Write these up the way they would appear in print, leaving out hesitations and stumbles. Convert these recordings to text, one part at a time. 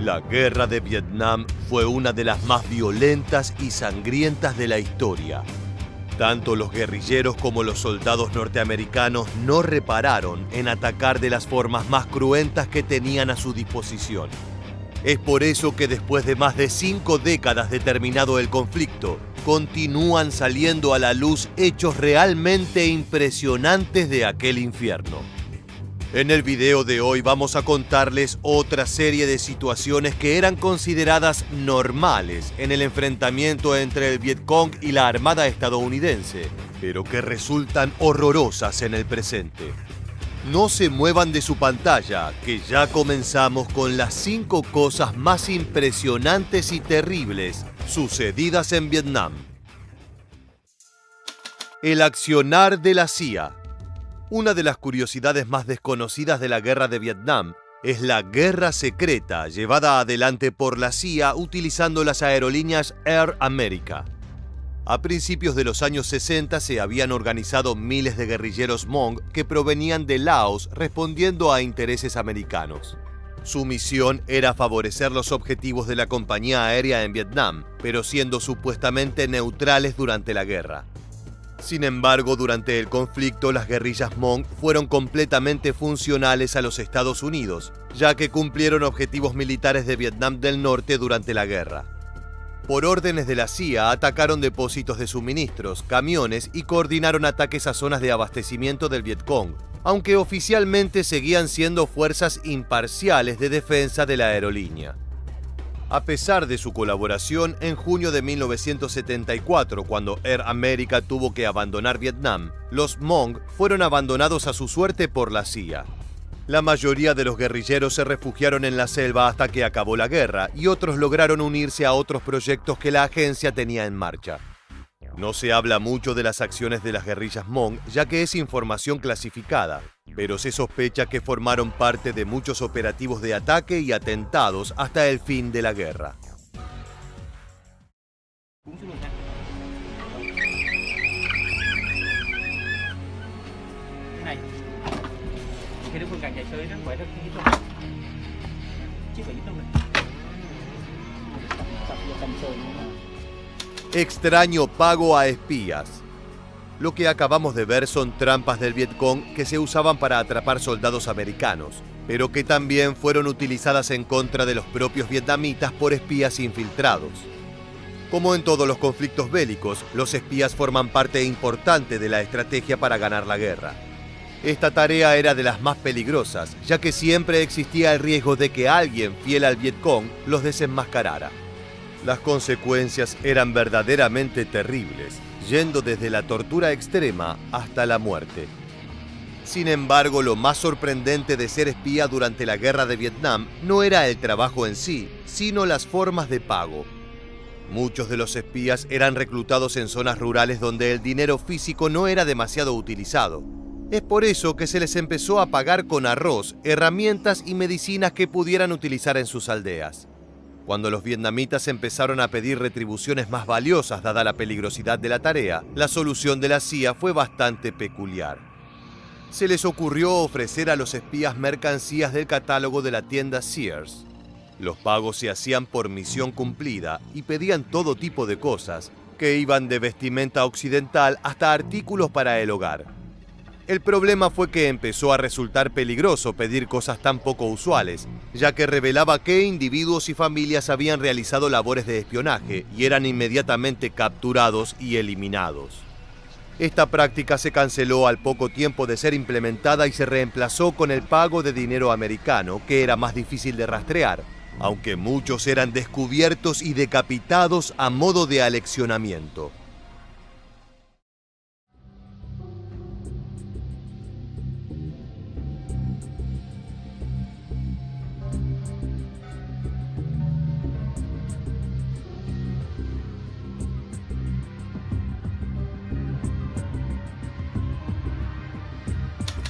La guerra de Vietnam fue una de las más violentas y sangrientas de la historia. Tanto los guerrilleros como los soldados norteamericanos no repararon en atacar de las formas más cruentas que tenían a su disposición. Es por eso que después de más de 5 décadas de terminado el conflicto, continúan saliendo a la luz hechos realmente impresionantes de aquel infierno. En el video de hoy vamos a contarles otra serie de situaciones que eran consideradas normales en el enfrentamiento entre el Vietcong y la Armada estadounidense, pero que resultan horrorosas en el presente. No se muevan de su pantalla, que ya comenzamos con las 5 cosas más impresionantes y terribles sucedidas en Vietnam. El accionar de la CIA. Una de las curiosidades más desconocidas de la guerra de Vietnam es la guerra secreta llevada adelante por la CIA utilizando las aerolíneas Air America. A principios de los años 60 se habían organizado miles de guerrilleros Hmong que provenían de Laos respondiendo a intereses americanos. Su misión era favorecer los objetivos de la compañía aérea en Vietnam, pero siendo supuestamente neutrales durante la guerra. Sin embargo, durante el conflicto, las guerrillas Hmong fueron completamente funcionales a los Estados Unidos, ya que cumplieron objetivos militares de Vietnam del Norte durante la guerra. Por órdenes de la CIA, atacaron depósitos de suministros, camiones y coordinaron ataques a zonas de abastecimiento del Vietcong, aunque oficialmente seguían siendo fuerzas imparciales de defensa de la aerolínea. A pesar de su colaboración, en junio de 1974, cuando Air America tuvo que abandonar Vietnam, los Hmong fueron abandonados a su suerte por la CIA. La mayoría de los guerrilleros se refugiaron en la selva hasta que acabó la guerra y otros lograron unirse a otros proyectos que la agencia tenía en marcha. No se habla mucho de las acciones de las guerrillas Hmong, ya que es información clasificada, pero se sospecha que formaron parte de muchos operativos de ataque y atentados hasta el fin de la guerra. Extraño pago a espías. Lo que acabamos de ver son trampas del Vietcong que se usaban para atrapar soldados americanos, pero que también fueron utilizadas en contra de los propios vietnamitas por espías infiltrados. Como en todos los conflictos bélicos, los espías forman parte importante de la estrategia para ganar la guerra. Esta tarea era de las más peligrosas, ya que siempre existía el riesgo de que alguien fiel al Vietcong los desenmascarara. Las consecuencias eran verdaderamente terribles, yendo desde la tortura extrema hasta la muerte. Sin embargo, lo más sorprendente de ser espía durante la guerra de Vietnam no era el trabajo en sí, sino las formas de pago. Muchos de los espías eran reclutados en zonas rurales donde el dinero físico no era demasiado utilizado. Es por eso que se les empezó a pagar con arroz, herramientas y medicinas que pudieran utilizar en sus aldeas. Cuando los vietnamitas empezaron a pedir retribuciones más valiosas dada la peligrosidad de la tarea, la solución de la CIA fue bastante peculiar. Se les ocurrió ofrecer a los espías mercancías del catálogo de la tienda Sears. Los pagos se hacían por misión cumplida y pedían todo tipo de cosas, que iban de vestimenta occidental hasta artículos para el hogar. El problema fue que empezó a resultar peligroso pedir cosas tan poco usuales, ya que revelaba que individuos y familias habían realizado labores de espionaje y eran inmediatamente capturados y eliminados. Esta práctica se canceló al poco tiempo de ser implementada y se reemplazó con el pago de dinero americano, que era más difícil de rastrear, aunque muchos eran descubiertos y decapitados a modo de aleccionamiento.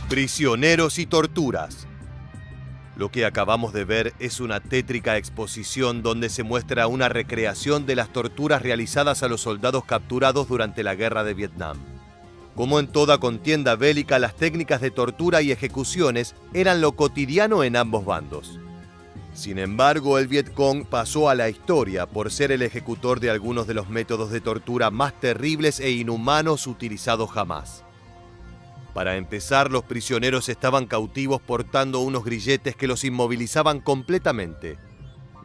Prisioneros y torturas. Lo que acabamos de ver es una tétrica exposición donde se muestra una recreación de las torturas realizadas a los soldados capturados durante la guerra de Vietnam. Como en toda contienda bélica, las técnicas de tortura y ejecuciones eran lo cotidiano en ambos bandos. Sin embargo, el Vietcong pasó a la historia por ser el ejecutor de algunos de los métodos de tortura más terribles e inhumanos utilizados jamás. Para empezar, los prisioneros estaban cautivos portando unos grilletes que los inmovilizaban completamente.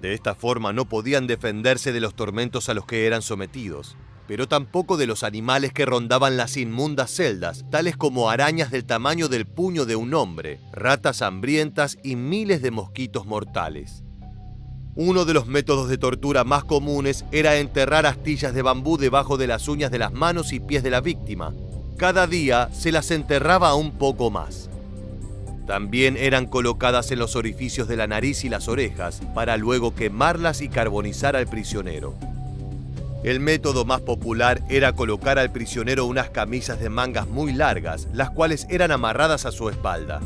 De esta forma no podían defenderse de los tormentos a los que eran sometidos, pero tampoco de los animales que rondaban las inmundas celdas, tales como arañas del tamaño del puño de un hombre, ratas hambrientas y miles de mosquitos mortales. Uno de los métodos de tortura más comunes era enterrar astillas de bambú debajo de las uñas de las manos y pies de la víctima. Cada día se las enterraba un poco más. También eran colocadas en los orificios de la nariz y las orejas, para luego quemarlas y carbonizar al prisionero. El método más popular era colocar al prisionero unas camisas de mangas muy largas, las cuales eran amarradas a su espalda.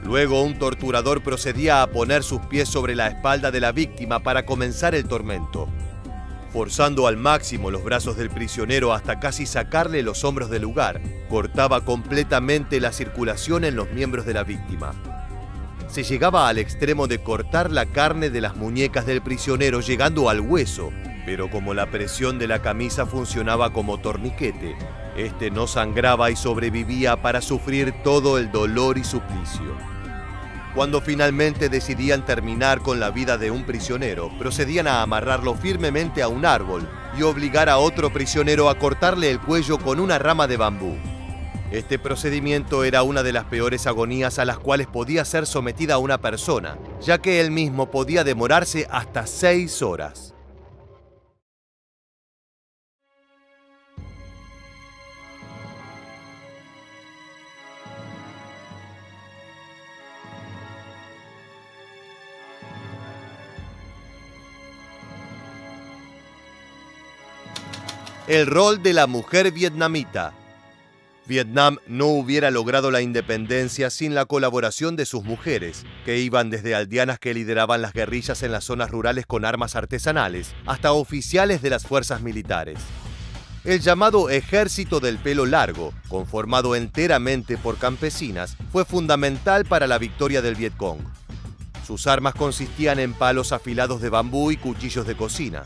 Luego un torturador procedía a poner sus pies sobre la espalda de la víctima para comenzar el tormento, forzando al máximo los brazos del prisionero hasta casi sacarle los hombros del lugar. Cortaba completamente la circulación en los miembros de la víctima. Se llegaba al extremo de cortar la carne de las muñecas del prisionero llegando al hueso, pero como la presión de la camisa funcionaba como torniquete, este no sangraba y sobrevivía para sufrir todo el dolor y suplicio. Cuando finalmente decidían terminar con la vida de un prisionero, procedían a amarrarlo firmemente a un árbol y obligar a otro prisionero a cortarle el cuello con una rama de bambú. Este procedimiento era una de las peores agonías a las cuales podía ser sometida una persona, ya que él mismo podía demorarse hasta 6 horas. El rol de la mujer vietnamita. Vietnam no hubiera logrado la independencia sin la colaboración de sus mujeres, que iban desde aldeanas que lideraban las guerrillas en las zonas rurales con armas artesanales, hasta oficiales de las fuerzas militares. El llamado Ejército del Pelo Largo, conformado enteramente por campesinas, fue fundamental para la victoria del Vietcong. Sus armas consistían en palos afilados de bambú y cuchillos de cocina.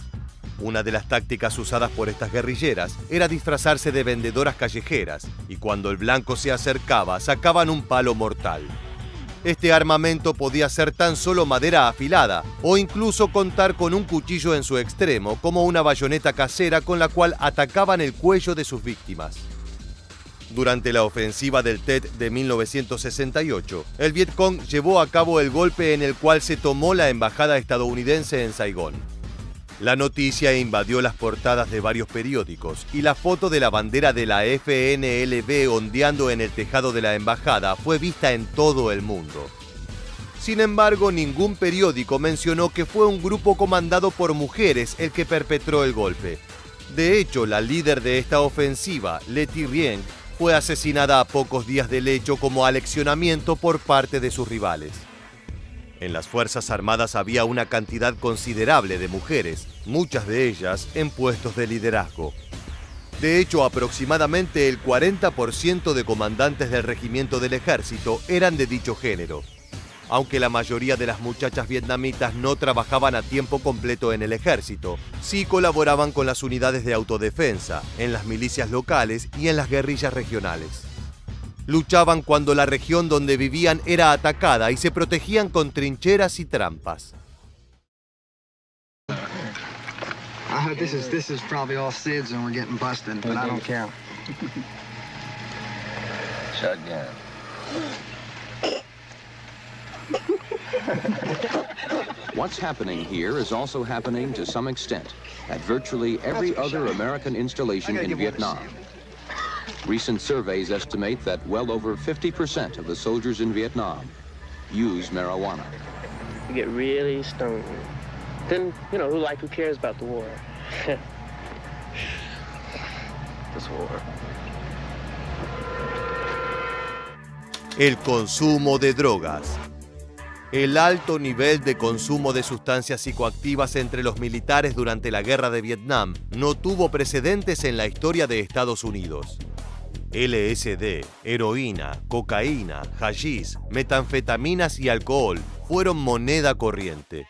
Una de las tácticas usadas por estas guerrilleras era disfrazarse de vendedoras callejeras y cuando el blanco se acercaba sacaban un palo mortal. Este armamento podía ser tan solo madera afilada o incluso contar con un cuchillo en su extremo como una bayoneta casera con la cual atacaban el cuello de sus víctimas. Durante la ofensiva del Tet de 1968, el Vietcong llevó a cabo el golpe en el cual se tomó la embajada estadounidense en Saigón. La noticia invadió las portadas de varios periódicos y la foto de la bandera de la FNLB ondeando en el tejado de la embajada fue vista en todo el mundo. Sin embargo, ningún periódico mencionó que fue un grupo comandado por mujeres el que perpetró el golpe. De hecho, la líder de esta ofensiva, Le Thi Rien, fue asesinada a pocos días del hecho como aleccionamiento por parte de sus rivales. En las Fuerzas Armadas había una cantidad considerable de mujeres, muchas de ellas en puestos de liderazgo. De hecho, aproximadamente el 40% de comandantes del regimiento del ejército eran de dicho género. Aunque la mayoría de las muchachas vietnamitas no trabajaban a tiempo completo en el ejército, sí colaboraban con las unidades de autodefensa, en las milicias locales y en las guerrillas regionales. Luchaban cuando la región donde vivían era atacada y se protegían con trincheras y trampas. This is probably all SIDS and we're getting busted, but I don't care. Shotgun. What's happening here is also happening to some extent at virtually every other American installation in Vietnam. Recent surveys estimate that well over 50% of the soldiers in Vietnam use marijuana. You get really stoned. Then, who cares about the war? This war. El consumo de drogas. El alto nivel de consumo de sustancias psicoactivas entre los militares durante la Guerra de Vietnam no tuvo precedentes en la historia de Estados Unidos. LSD, heroína, cocaína, hachís, metanfetaminas y alcohol fueron moneda corriente.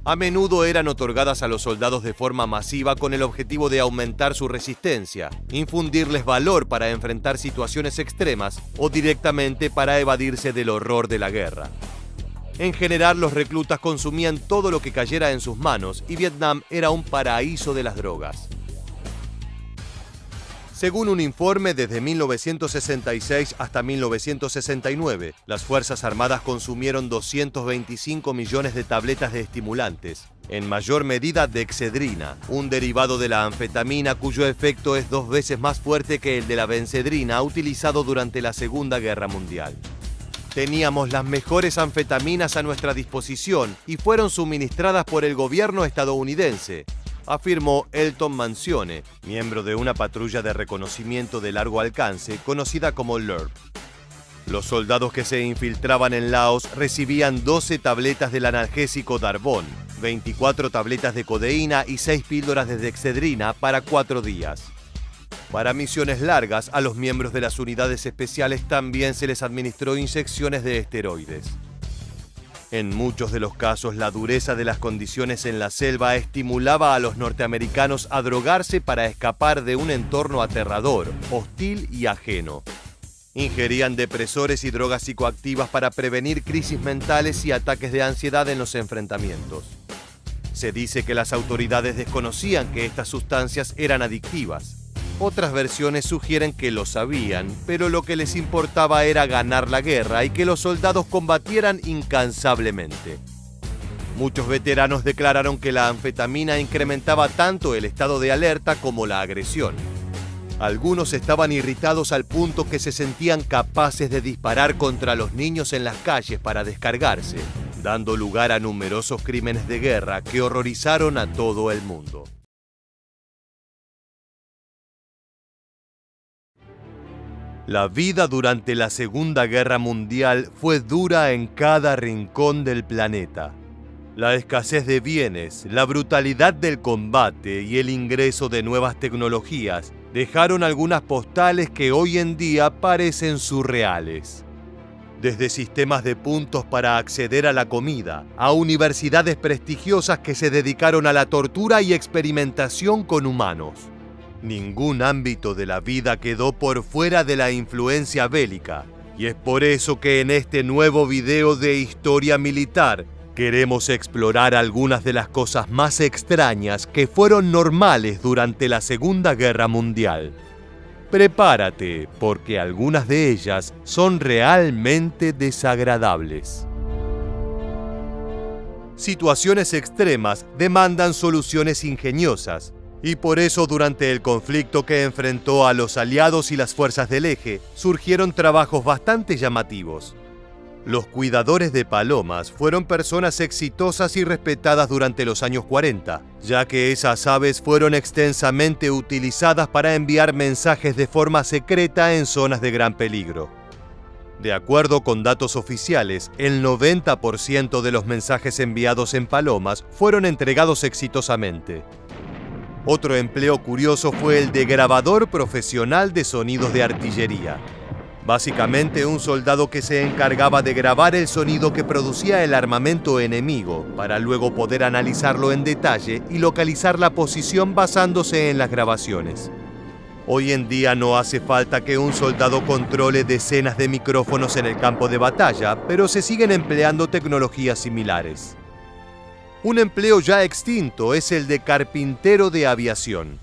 A menudo eran otorgadas a los soldados de forma masiva con el objetivo de aumentar su resistencia, infundirles valor para enfrentar situaciones extremas o directamente para evadirse del horror de la guerra. En general, los reclutas consumían todo lo que cayera en sus manos y Vietnam era un paraíso de las drogas. Según un informe, desde 1966 hasta 1969, las Fuerzas Armadas consumieron 225 millones de tabletas de estimulantes, en mayor medida dexedrina, un derivado de la anfetamina cuyo efecto es 2 veces más fuerte que el de la benzedrina utilizado durante la Segunda Guerra Mundial. Teníamos las mejores anfetaminas a nuestra disposición y fueron suministradas por el gobierno estadounidense, afirmó Elton Mansione, miembro de una patrulla de reconocimiento de largo alcance conocida como LRRP. Los soldados que se infiltraban en Laos recibían 12 tabletas del analgésico Darbón, 24 tabletas de codeína y 6 píldoras de dexedrina para 4 días. Para misiones largas, a los miembros de las unidades especiales también se les administró inyecciones de esteroides. En muchos de los casos, la dureza de las condiciones en la selva estimulaba a los norteamericanos a drogarse para escapar de un entorno aterrador, hostil y ajeno. Ingerían depresores y drogas psicoactivas para prevenir crisis mentales y ataques de ansiedad en los enfrentamientos. Se dice que las autoridades desconocían que estas sustancias eran adictivas. Otras versiones sugieren que lo sabían, pero lo que les importaba era ganar la guerra y que los soldados combatieran incansablemente. Muchos veteranos declararon que la anfetamina incrementaba tanto el estado de alerta como la agresión. Algunos estaban irritados al punto que se sentían capaces de disparar contra los niños en las calles para descargarse, dando lugar a numerosos crímenes de guerra que horrorizaron a todo el mundo. La vida durante la Segunda Guerra Mundial fue dura en cada rincón del planeta. La escasez de bienes, la brutalidad del combate y el ingreso de nuevas tecnologías dejaron algunas postales que hoy en día parecen surreales. Desde sistemas de puntos para acceder a la comida, a universidades prestigiosas que se dedicaron a la tortura y experimentación con humanos. Ningún ámbito de la vida quedó por fuera de la influencia bélica, y es por eso que en este nuevo video de historia militar queremos explorar algunas de las cosas más extrañas que fueron normales durante la Segunda Guerra Mundial. Prepárate, porque algunas de ellas son realmente desagradables. Situaciones extremas demandan soluciones ingeniosas, y por eso durante el conflicto que enfrentó a los aliados y las fuerzas del eje, surgieron trabajos bastante llamativos. Los cuidadores de palomas fueron personas exitosas y respetadas durante los años 40, ya que esas aves fueron extensamente utilizadas para enviar mensajes de forma secreta en zonas de gran peligro. De acuerdo con datos oficiales, el 90% de los mensajes enviados en palomas fueron entregados exitosamente. Otro empleo curioso fue el de grabador profesional de sonidos de artillería. Básicamente un soldado que se encargaba de grabar el sonido que producía el armamento enemigo, para luego poder analizarlo en detalle y localizar la posición basándose en las grabaciones. Hoy en día no hace falta que un soldado controle decenas de micrófonos en el campo de batalla, pero se siguen empleando tecnologías similares. Un empleo ya extinto es el de carpintero de aviación.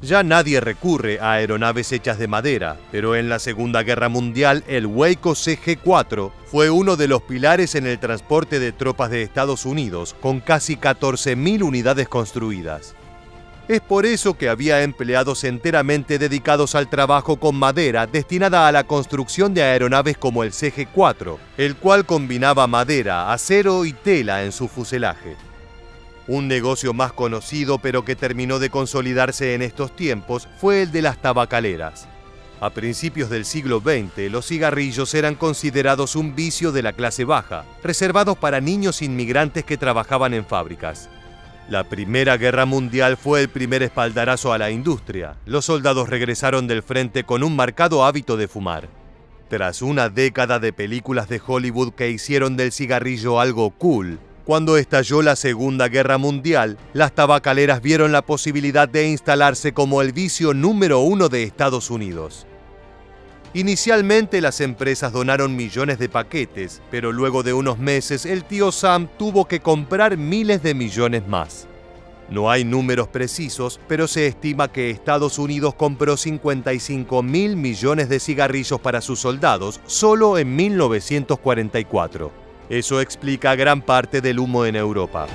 Ya nadie recurre a aeronaves hechas de madera, pero en la Segunda Guerra Mundial el Waco CG-4 fue uno de los pilares en el transporte de tropas de Estados Unidos, con casi 14.000 unidades construidas. Es por eso que había empleados enteramente dedicados al trabajo con madera destinada a la construcción de aeronaves como el CG-4, el cual combinaba madera, acero y tela en su fuselaje. Un negocio más conocido pero que terminó de consolidarse en estos tiempos fue el de las tabacaleras. A principios del siglo XX, los cigarrillos eran considerados un vicio de la clase baja, reservados para niños inmigrantes que trabajaban en fábricas. La Primera Guerra Mundial fue el primer espaldarazo a la industria. Los soldados regresaron del frente con un marcado hábito de fumar. Tras una década de películas de Hollywood que hicieron del cigarrillo algo cool, cuando estalló la Segunda Guerra Mundial, las tabacaleras vieron la posibilidad de instalarse como el vicio número 1 de Estados Unidos. Inicialmente las empresas donaron millones de paquetes, pero luego de unos meses el tío Sam tuvo que comprar miles de millones más. No hay números precisos, pero se estima que Estados Unidos compró 55.000 millones de cigarrillos para sus soldados solo en 1944. Eso explica gran parte del humo en Europa.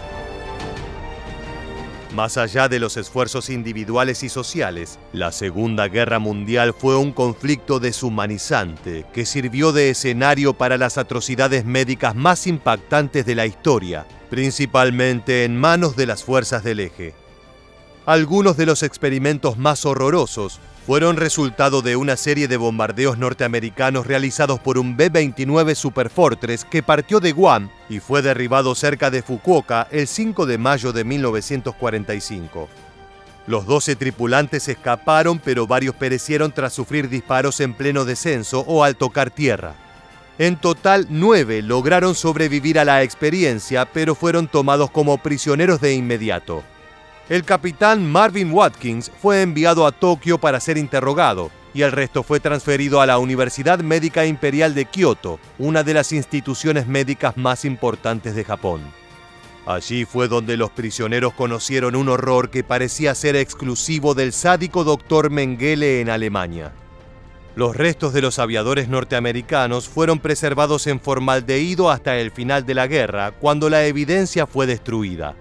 Más allá de los esfuerzos individuales y sociales, la Segunda Guerra Mundial fue un conflicto deshumanizante que sirvió de escenario para las atrocidades médicas más impactantes de la historia, principalmente en manos de las fuerzas del eje. Algunos de los experimentos más horrorosos fueron resultado de una serie de bombardeos norteamericanos realizados por un B-29 Superfortress que partió de Guam y fue derribado cerca de Fukuoka el 5 de mayo de 1945. Los 12 tripulantes escaparon, pero varios perecieron tras sufrir disparos en pleno descenso o al tocar tierra. En total, 9 lograron sobrevivir a la experiencia, pero fueron tomados como prisioneros de inmediato. El capitán Marvin Watkins fue enviado a Tokio para ser interrogado y el resto fue transferido a la Universidad Médica Imperial de Kioto, una de las instituciones médicas más importantes de Japón. Allí fue donde los prisioneros conocieron un horror que parecía ser exclusivo del sádico Dr. Mengele en Alemania. Los restos de los aviadores norteamericanos fueron preservados en formaldehído hasta el final de la guerra, cuando la evidencia fue destruida.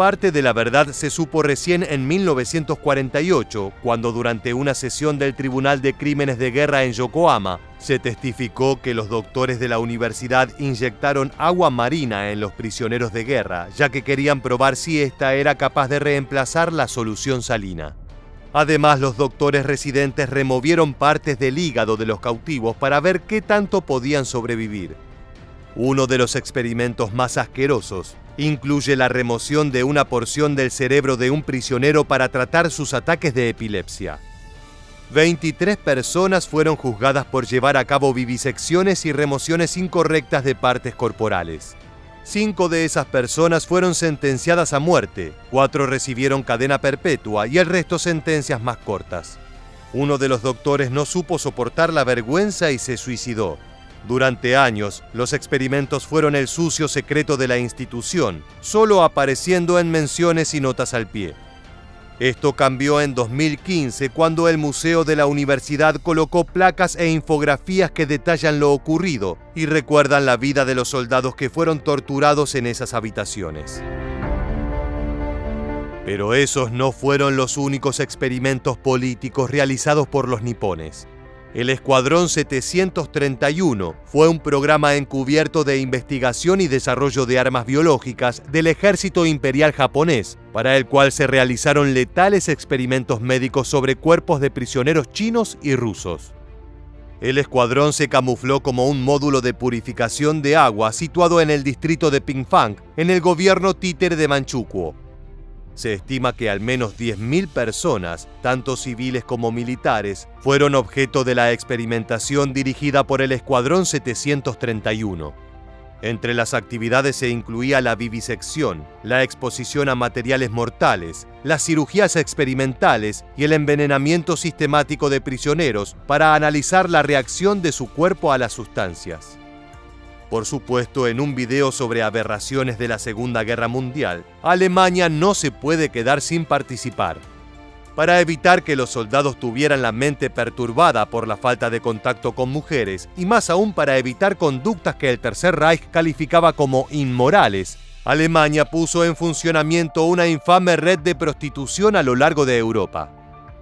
Parte de la verdad se supo recién en 1948, cuando durante una sesión del Tribunal de Crímenes de Guerra en Yokohama, se testificó que los doctores de la universidad inyectaron agua marina en los prisioneros de guerra, ya que querían probar si ésta era capaz de reemplazar la solución salina. Además, los doctores residentes removieron partes del hígado de los cautivos para ver qué tanto podían sobrevivir. Uno de los experimentos más asquerosos incluye la remoción de una porción del cerebro de un prisionero para tratar sus ataques de epilepsia. 23 personas fueron juzgadas por llevar a cabo vivisecciones y remociones incorrectas de partes corporales. 5 de esas personas fueron sentenciadas a muerte, 4 recibieron cadena perpetua y el resto sentencias más cortas. Uno de los doctores no supo soportar la vergüenza y se suicidó. Durante años, los experimentos fueron el sucio secreto de la institución, solo apareciendo en menciones y notas al pie. Esto cambió en 2015, cuando el Museo de la Universidad colocó placas e infografías que detallan lo ocurrido y recuerdan la vida de los soldados que fueron torturados en esas habitaciones. Pero esos no fueron los únicos experimentos políticos realizados por los nipones. El Escuadrón 731 fue un programa encubierto de investigación y desarrollo de armas biológicas del Ejército Imperial japonés, para el cual se realizaron letales experimentos médicos sobre cuerpos de prisioneros chinos y rusos. El escuadrón se camufló como un módulo de purificación de agua situado en el distrito de Pingfang, en el gobierno títere de Manchukuo. Se estima que al menos 10.000 personas, tanto civiles como militares, fueron objeto de la experimentación dirigida por el Escuadrón 731. Entre las actividades se incluía la vivisección, la exposición a materiales mortales, las cirugías experimentales y el envenenamiento sistemático de prisioneros para analizar la reacción de su cuerpo a las sustancias. Por supuesto, en un video sobre aberraciones de la Segunda Guerra Mundial, Alemania no se puede quedar sin participar. Para evitar que los soldados tuvieran la mente perturbada por la falta de contacto con mujeres, y más aún para evitar conductas que el Tercer Reich calificaba como inmorales, Alemania puso en funcionamiento una infame red de prostitución a lo largo de Europa.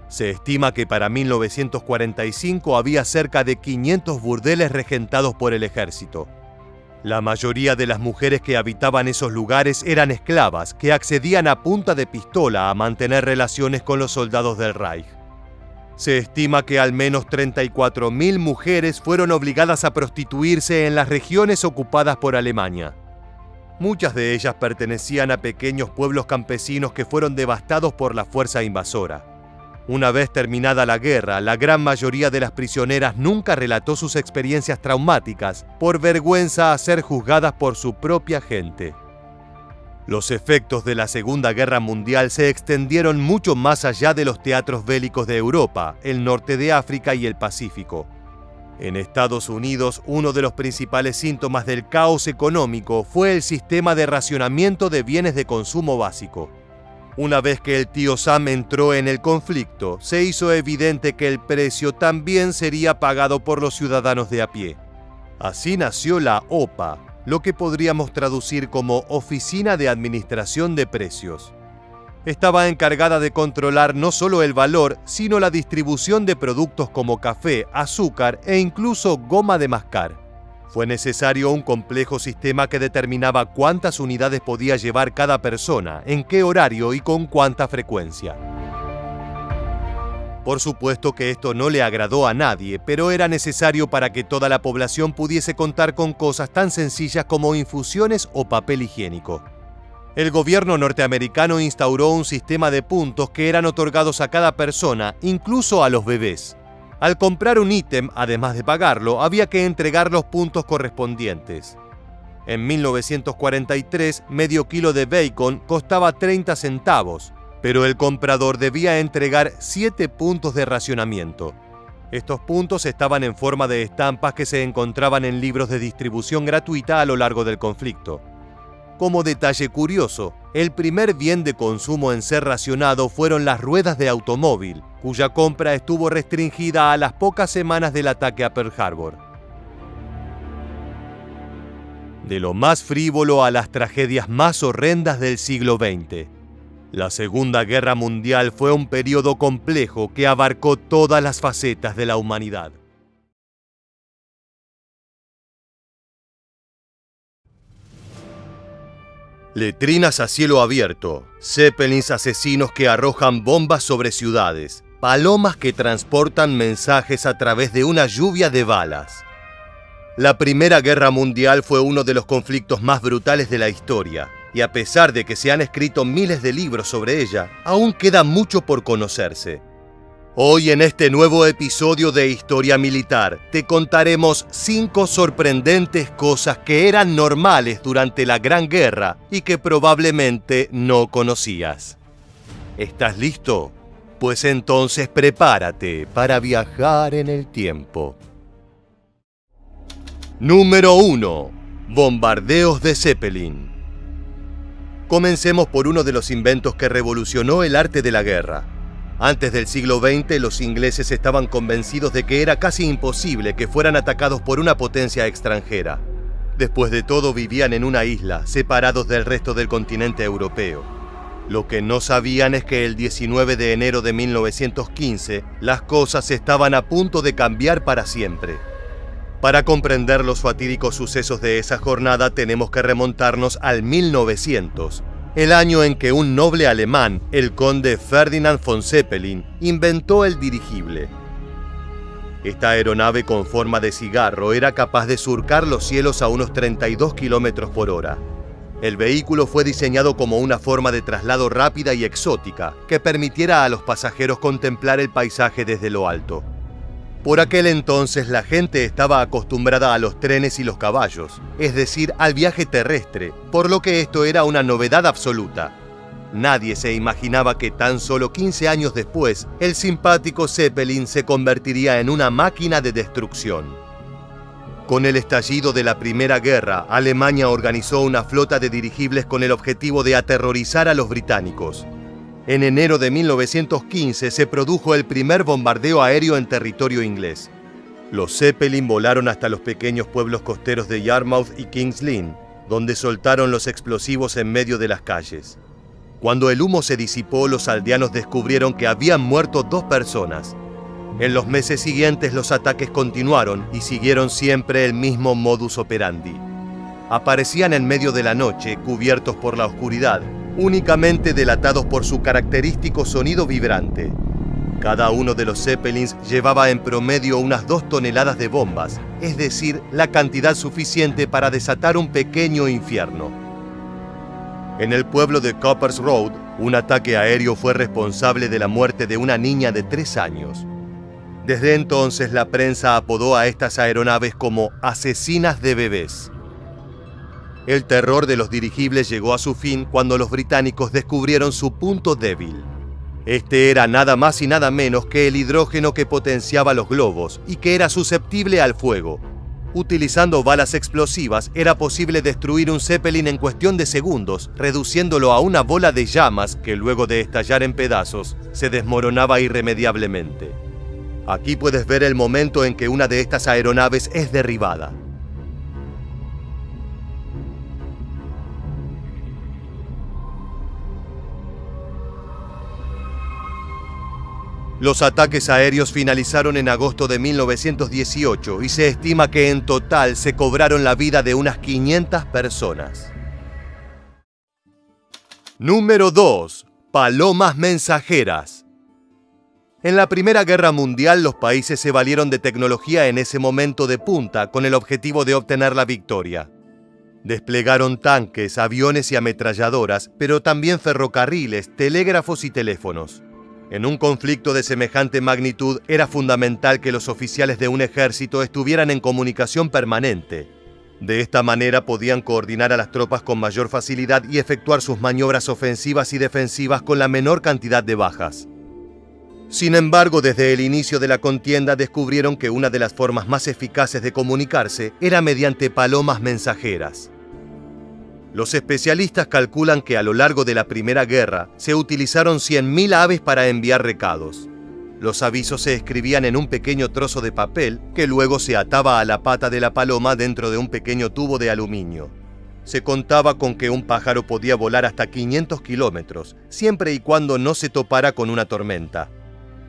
Se estima que para 1945 había cerca de 500 burdeles regentados por el ejército. La mayoría de las mujeres que habitaban esos lugares eran esclavas que accedían a punta de pistola a mantener relaciones con los soldados del Reich. Se estima que al menos 34.000 mujeres fueron obligadas a prostituirse en las regiones ocupadas por Alemania. Muchas de ellas pertenecían a pequeños pueblos campesinos que fueron devastados por la fuerza invasora. Una vez terminada la guerra, la gran mayoría de las prisioneras nunca relató sus experiencias traumáticas por vergüenza a ser juzgadas por su propia gente. Los efectos de la Segunda Guerra Mundial se extendieron mucho más allá de los teatros bélicos de Europa, el norte de África y el Pacífico. En Estados Unidos, uno de los principales síntomas del caos económico fue el sistema de racionamiento de bienes de consumo básico. Una vez que el tío Sam entró en el conflicto, se hizo evidente que el precio también sería pagado por los ciudadanos de a pie. Así nació la OPA, lo que podríamos traducir como Oficina de Administración de Precios. Estaba encargada de controlar no solo el valor, sino la distribución de productos como café, azúcar e incluso goma de mascar. Fue necesario un complejo sistema que determinaba cuántas unidades podía llevar cada persona, en qué horario y con cuánta frecuencia. Por supuesto que esto no le agradó a nadie, pero era necesario para que toda la población pudiese contar con cosas tan sencillas como infusiones o papel higiénico. El gobierno norteamericano instauró un sistema de puntos que eran otorgados a cada persona, incluso a los bebés. Al comprar un ítem, además de pagarlo, había que entregar los puntos correspondientes. En 1943, medio kilo de bacon costaba 30 centavos, pero el comprador debía entregar 7 puntos de racionamiento. Estos puntos estaban en forma de estampas que se encontraban en libros de distribución gratuita a lo largo del conflicto. Como detalle curioso, el primer bien de consumo en ser racionado fueron las ruedas de automóvil, cuya compra estuvo restringida a las pocas semanas del ataque a Pearl Harbor. De lo más frívolo a las tragedias más horrendas del siglo XX. La Segunda Guerra Mundial fue un periodo complejo que abarcó todas las facetas de la humanidad. Letrinas a cielo abierto, zeppelins asesinos que arrojan bombas sobre ciudades, palomas que transportan mensajes a través de una lluvia de balas. La Primera Guerra Mundial fue uno de los conflictos más brutales de la historia, y a pesar de que se han escrito miles de libros sobre ella, aún queda mucho por conocerse. Hoy en este nuevo episodio de Historia Militar te contaremos 5 sorprendentes cosas que eran normales durante la Gran Guerra y que probablemente no conocías. ¿Estás listo? Pues entonces prepárate para viajar en el tiempo. Número 1. Bombardeos de Zeppelin. Comencemos por uno de los inventos que revolucionó el arte de la guerra. Antes del siglo XX, los ingleses estaban convencidos de que era casi imposible que fueran atacados por una potencia extranjera. Después de todo, vivían en una isla, separados del resto del continente europeo. Lo que no sabían es que el 19 de enero de 1915, las cosas estaban a punto de cambiar para siempre. Para comprender los fatídicos sucesos de esa jornada, tenemos que remontarnos al 1900. El año en que un noble alemán, el conde Ferdinand von Zeppelin, inventó el dirigible. Esta aeronave con forma de cigarro era capaz de surcar los cielos a unos 32 kilómetros por hora. El vehículo fue diseñado como una forma de traslado rápida y exótica que permitiera a los pasajeros contemplar el paisaje desde lo alto. Por aquel entonces la gente estaba acostumbrada a los trenes y los caballos, es decir, al viaje terrestre, por lo que esto era una novedad absoluta. Nadie se imaginaba que tan solo 15 años después, el simpático Zeppelin se convertiría en una máquina de destrucción. Con el estallido de la Primera Guerra, Alemania organizó una flota de dirigibles con el objetivo de aterrorizar a los británicos. En enero de 1915 se produjo el primer bombardeo aéreo en territorio inglés. Los Zeppelin volaron hasta los pequeños pueblos costeros de Yarmouth y King's Lynn, donde soltaron los explosivos en medio de las calles. Cuando el humo se disipó, los aldeanos descubrieron que habían muerto 2 personas. En los meses siguientes los ataques continuaron y siguieron siempre el mismo modus operandi. Aparecían en medio de la noche, cubiertos por la oscuridad, únicamente delatados por su característico sonido vibrante. Cada uno de los Zeppelins llevaba en promedio unas 2 toneladas de bombas, es decir, la cantidad suficiente para desatar un pequeño infierno. En el pueblo de Coppers Road, un ataque aéreo fue responsable de la muerte de una niña de 3 años. Desde entonces, la prensa apodó a estas aeronaves como asesinas de bebés. El terror de los dirigibles llegó a su fin cuando los británicos descubrieron su punto débil. Este era nada más y nada menos que el hidrógeno que potenciaba los globos y que era susceptible al fuego. Utilizando balas explosivas, era posible destruir un Zeppelin en cuestión de segundos, reduciéndolo a una bola de llamas que luego de estallar en pedazos, se desmoronaba irremediablemente. Aquí puedes ver el momento en que una de estas aeronaves es derribada. Los ataques aéreos finalizaron en agosto de 1918 y se estima que en total se cobraron la vida de unas 500 personas. Número 2. Palomas mensajeras. En la Primera Guerra Mundial, los países se valieron de tecnología en ese momento de punta con el objetivo de obtener la victoria. Desplegaron tanques, aviones y ametralladoras, pero también ferrocarriles, telégrafos y teléfonos. En un conflicto de semejante magnitud, era fundamental que los oficiales de un ejército estuvieran en comunicación permanente. De esta manera podían coordinar a las tropas con mayor facilidad y efectuar sus maniobras ofensivas y defensivas con la menor cantidad de bajas. Sin embargo, desde el inicio de la contienda descubrieron que una de las formas más eficaces de comunicarse era mediante palomas mensajeras. Los especialistas calculan que a lo largo de la Primera Guerra se utilizaron 100.000 aves para enviar recados. Los avisos se escribían en un pequeño trozo de papel que luego se ataba a la pata de la paloma dentro de un pequeño tubo de aluminio. Se contaba con que un pájaro podía volar hasta 500 kilómetros, siempre y cuando no se topara con una tormenta.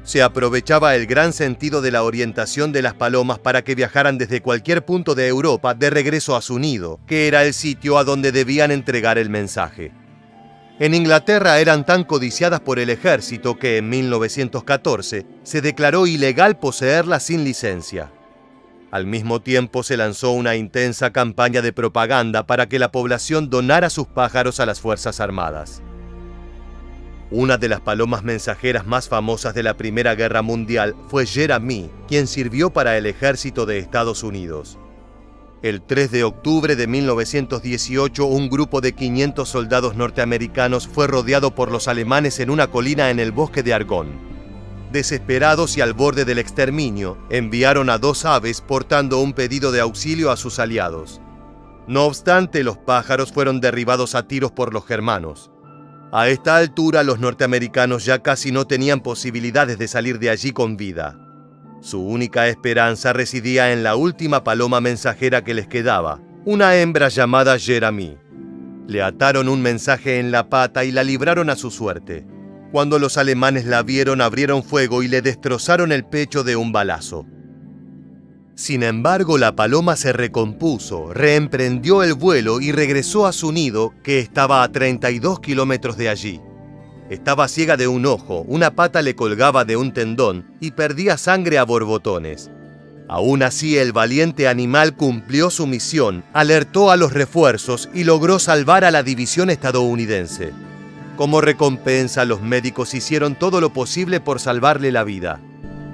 Se aprovechaba el gran sentido de la orientación de las palomas para que viajaran desde cualquier punto de Europa de regreso a su nido, que era el sitio a donde debían entregar el mensaje. En Inglaterra eran tan codiciadas por el ejército que en 1914 se declaró ilegal poseerlas sin licencia. Al mismo tiempo se lanzó una intensa campaña de propaganda para que la población donara sus pájaros a las Fuerzas Armadas. Una de las palomas mensajeras más famosas de la Primera Guerra Mundial fue Jeremy, quien sirvió para el ejército de Estados Unidos. El 3 de octubre de 1918, un grupo de 500 soldados norteamericanos fue rodeado por los alemanes en una colina en el bosque de Argonne. Desesperados y al borde del exterminio, enviaron a 2 aves portando un pedido de auxilio a sus aliados. No obstante, los pájaros fueron derribados a tiros por los germanos. A esta altura, los norteamericanos ya casi no tenían posibilidades de salir de allí con vida. Su única esperanza residía en la última paloma mensajera que les quedaba, una hembra llamada Jeremy. Le ataron un mensaje en la pata y la libraron a su suerte. Cuando los alemanes la vieron, abrieron fuego y le destrozaron el pecho de un balazo. Sin embargo, la paloma se recompuso, reemprendió el vuelo y regresó a su nido, que estaba a 32 kilómetros de allí. Estaba ciega de un ojo, una pata le colgaba de un tendón y perdía sangre a borbotones. Aún así, el valiente animal cumplió su misión, alertó a los refuerzos y logró salvar a la división estadounidense. Como recompensa, los médicos hicieron todo lo posible por salvarle la vida.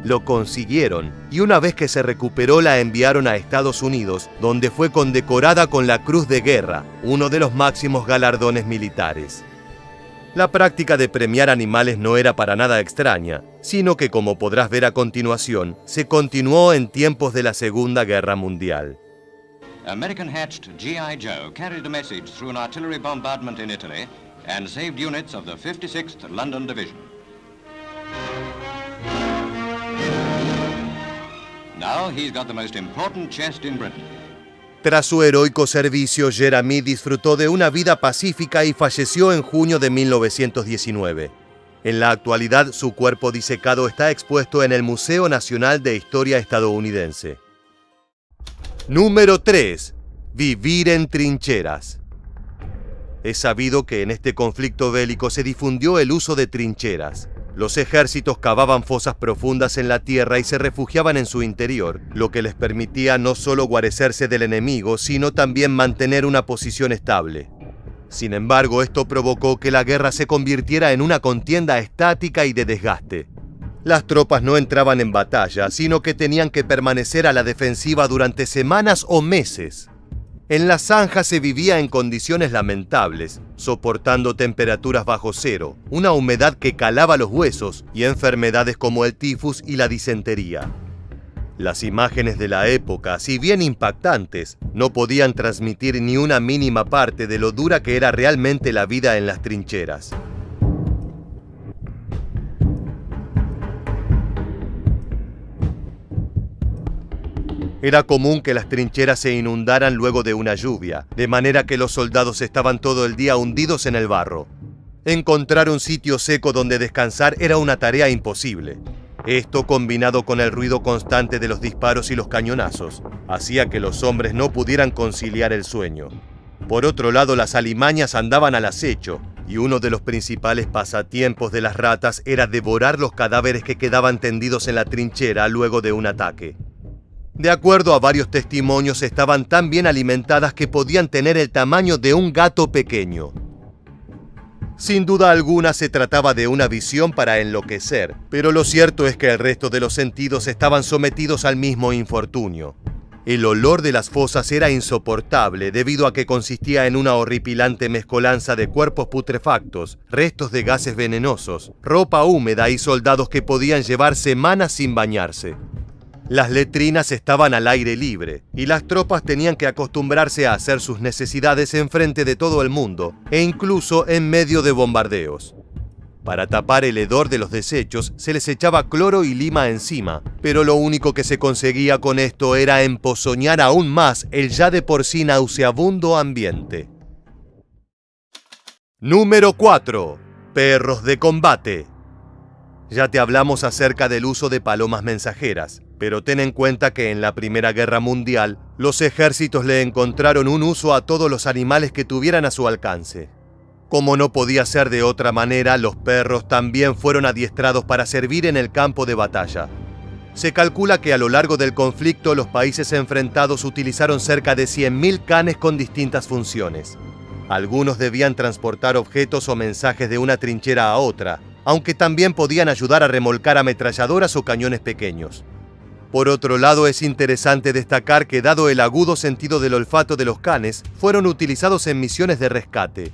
Lo consiguieron y una vez que se recuperó la enviaron a Estados Unidos, donde fue condecorada con la Cruz de Guerra, uno de los máximos galardones militares. La práctica de premiar animales no era para nada extraña, sino que, como podrás ver a continuación, se continuó en tiempos de la Segunda Guerra Mundial. American-hatched G.I. Joe carried a message through an artillery bombardment in Italy and saved units of the 56th London Division. Now he's got the most important chest in Britain. Tras su heroico servicio, Jeremy disfrutó de una vida pacífica y falleció en junio de 1919. En la actualidad, su cuerpo disecado está expuesto en el Museo Nacional de Historia estadounidense. Número 3. Vivir en trincheras. Es sabido que en este conflicto bélico se difundió el uso de trincheras. Los ejércitos cavaban fosas profundas en la tierra y se refugiaban en su interior, lo que les permitía no solo guarecerse del enemigo, sino también mantener una posición estable. Sin embargo, esto provocó que la guerra se convirtiera en una contienda estática y de desgaste. Las tropas no entraban en batalla, sino que tenían que permanecer a la defensiva durante semanas o meses. En la zanja se vivía en condiciones lamentables, soportando temperaturas bajo cero, una humedad que calaba los huesos y enfermedades como el tifus y la disentería. Las imágenes de la época, si bien impactantes, no podían transmitir ni una mínima parte de lo dura que era realmente la vida en las trincheras. Era común que las trincheras se inundaran luego de una lluvia, de manera que los soldados estaban todo el día hundidos en el barro. Encontrar un sitio seco donde descansar era una tarea imposible. Esto, combinado con el ruido constante de los disparos y los cañonazos, hacía que los hombres no pudieran conciliar el sueño. Por otro lado, las alimañas andaban al acecho, y uno de los principales pasatiempos de las ratas era devorar los cadáveres que quedaban tendidos en la trinchera luego de un ataque. De acuerdo a varios testimonios, estaban tan bien alimentadas que podían tener el tamaño de un gato pequeño. Sin duda alguna se trataba de una visión para enloquecer, pero lo cierto es que el resto de los sentidos estaban sometidos al mismo infortunio. El olor de las fosas era insoportable debido a que consistía en una horripilante mezcolanza de cuerpos putrefactos, restos de gases venenosos, ropa húmeda y soldados que podían llevar semanas sin bañarse. Las letrinas estaban al aire libre, y las tropas tenían que acostumbrarse a hacer sus necesidades enfrente de todo el mundo, e incluso en medio de bombardeos. Para tapar el hedor de los desechos, se les echaba cloro y lima encima, pero lo único que se conseguía con esto era emponzoñar aún más el ya de por sí nauseabundo ambiente. Número 4. Perros de combate. Ya te hablamos acerca del uso de palomas mensajeras, pero ten en cuenta que en la Primera Guerra Mundial, los ejércitos le encontraron un uso a todos los animales que tuvieran a su alcance. Como no podía ser de otra manera, los perros también fueron adiestrados para servir en el campo de batalla. Se calcula que a lo largo del conflicto los países enfrentados utilizaron cerca de 100.000 canes con distintas funciones. Algunos debían transportar objetos o mensajes de una trinchera a otra, aunque también podían ayudar a remolcar ametralladoras o cañones pequeños. Por otro lado, es interesante destacar que, dado el agudo sentido del olfato de los canes, fueron utilizados en misiones de rescate.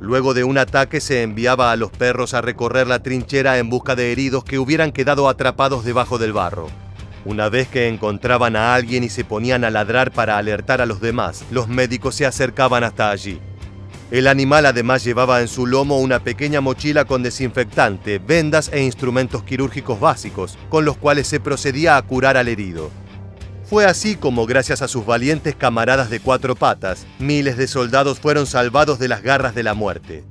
Luego de un ataque se enviaba a los perros a recorrer la trinchera en busca de heridos que hubieran quedado atrapados debajo del barro. Una vez que encontraban a alguien y se ponían a ladrar para alertar a los demás, los médicos se acercaban hasta allí. El animal además llevaba en su lomo una pequeña mochila con desinfectante, vendas e instrumentos quirúrgicos básicos, con los cuales se procedía a curar al herido. Fue así como, gracias a sus valientes camaradas de 4 patas, miles de soldados fueron salvados de las garras de la muerte.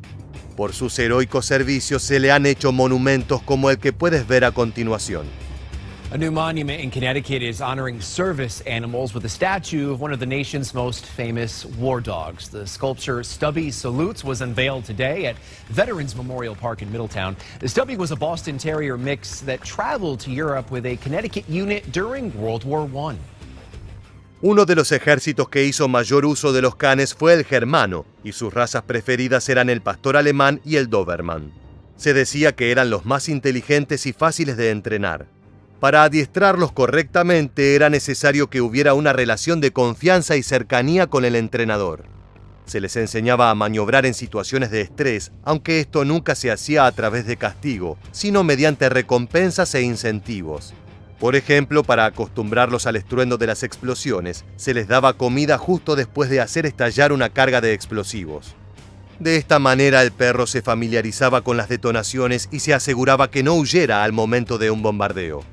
Por sus heroicos servicios se le han hecho monumentos como el que puedes ver a continuación. A new monument in Connecticut is honoring service animals with a statue of one of the nation's most famous war dogs. The sculpture Stubby Salutes was unveiled today at Veterans Memorial Park in Middletown. The Stubby was a Boston Terrier mix that traveled to Europe with a Connecticut unit during World War I. Uno de los ejércitos que hizo mayor uso de los canes fue el germano, y sus razas preferidas eran el pastor alemán y el Doberman. Se decía que eran los más inteligentes y fáciles de entrenar. Para adiestrarlos correctamente era necesario que hubiera una relación de confianza y cercanía con el entrenador. Se les enseñaba a maniobrar en situaciones de estrés, aunque esto nunca se hacía a través de castigo, sino mediante recompensas e incentivos. Por ejemplo, para acostumbrarlos al estruendo de las explosiones, se les daba comida justo después de hacer estallar una carga de explosivos. De esta manera el perro se familiarizaba con las detonaciones y se aseguraba que no huyera al momento de un bombardeo.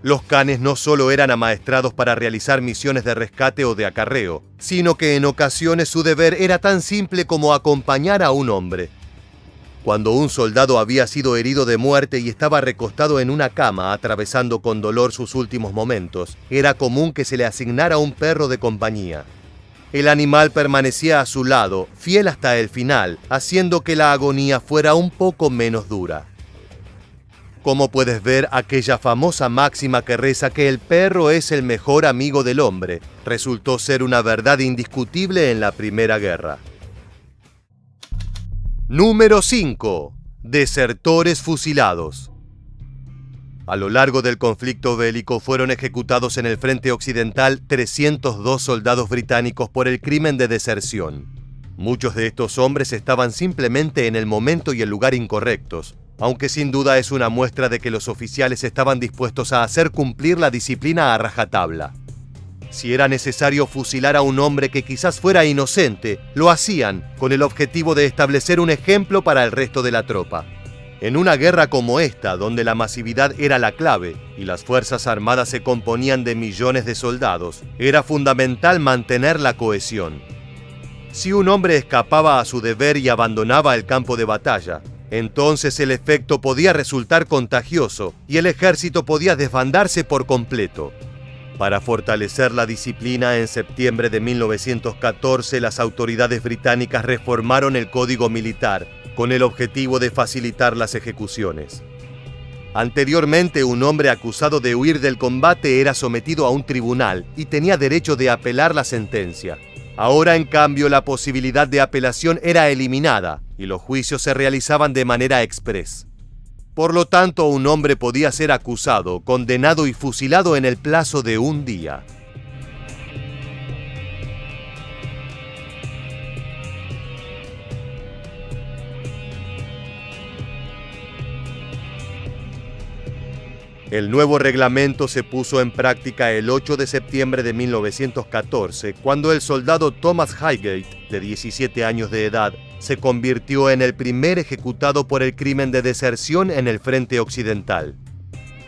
Los canes no solo eran amaestrados para realizar misiones de rescate o de acarreo, sino que en ocasiones su deber era tan simple como acompañar a un hombre. Cuando un soldado había sido herido de muerte y estaba recostado en una cama atravesando con dolor sus últimos momentos, era común que se le asignara un perro de compañía. El animal permanecía a su lado, fiel hasta el final, haciendo que la agonía fuera un poco menos dura. Como puedes ver, aquella famosa máxima que reza que el perro es el mejor amigo del hombre, resultó ser una verdad indiscutible en la Primera Guerra. Número 5. Desertores fusilados. A lo largo del conflicto bélico fueron ejecutados en el frente occidental 302 soldados británicos por el crimen de deserción. Muchos de estos hombres estaban simplemente en el momento y el lugar incorrectos, aunque sin duda es una muestra de que los oficiales estaban dispuestos a hacer cumplir la disciplina a rajatabla. Si era necesario fusilar a un hombre que quizás fuera inocente, lo hacían con el objetivo de establecer un ejemplo para el resto de la tropa. En una guerra como esta, donde la masividad era la clave y las fuerzas armadas se componían de millones de soldados, era fundamental mantener la cohesión. Si un hombre escapaba a su deber y abandonaba el campo de batalla, entonces el efecto podía resultar contagioso y el ejército podía desbandarse por completo. Para fortalecer la disciplina, en septiembre de 1914 las autoridades británicas reformaron el código militar con el objetivo de facilitar las ejecuciones. Anteriormente, un hombre acusado de huir del combate era sometido a un tribunal y tenía derecho de apelar la sentencia. Ahora, en cambio, la posibilidad de apelación era eliminada y los juicios se realizaban de manera exprés. Por lo tanto, un hombre podía ser acusado, condenado y fusilado en el plazo de un día. El nuevo reglamento se puso en práctica el 8 de septiembre de 1914, cuando el soldado Thomas Highgate, de 17 años de edad, se convirtió en el primer ejecutado por el crimen de deserción en el frente occidental.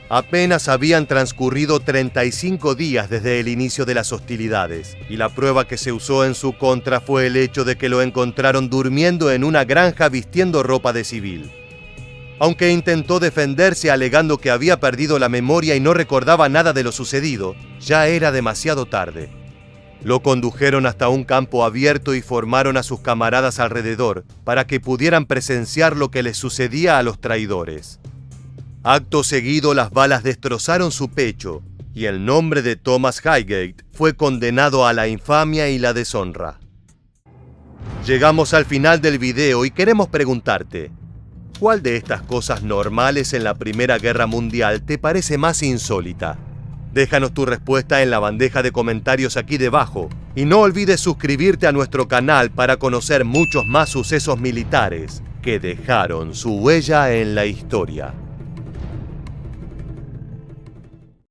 Apenas habían transcurrido 35 días desde el inicio de las hostilidades, y la prueba que se usó en su contra fue el hecho de que lo encontraron durmiendo en una granja vistiendo ropa de civil. Aunque intentó defenderse alegando que había perdido la memoria y no recordaba nada de lo sucedido, ya era demasiado tarde. Lo condujeron hasta un campo abierto y formaron a sus camaradas alrededor para que pudieran presenciar lo que les sucedía a los traidores. Acto seguido, las balas destrozaron su pecho y el nombre de Thomas Highgate fue condenado a la infamia y la deshonra. Llegamos al final del video y queremos preguntarte: ¿cuál de estas cosas normales en la Primera Guerra Mundial te parece más insólita? Déjanos tu respuesta en la bandeja de comentarios aquí debajo y no olvides suscribirte a nuestro canal para conocer muchos más sucesos militares que dejaron su huella en la historia.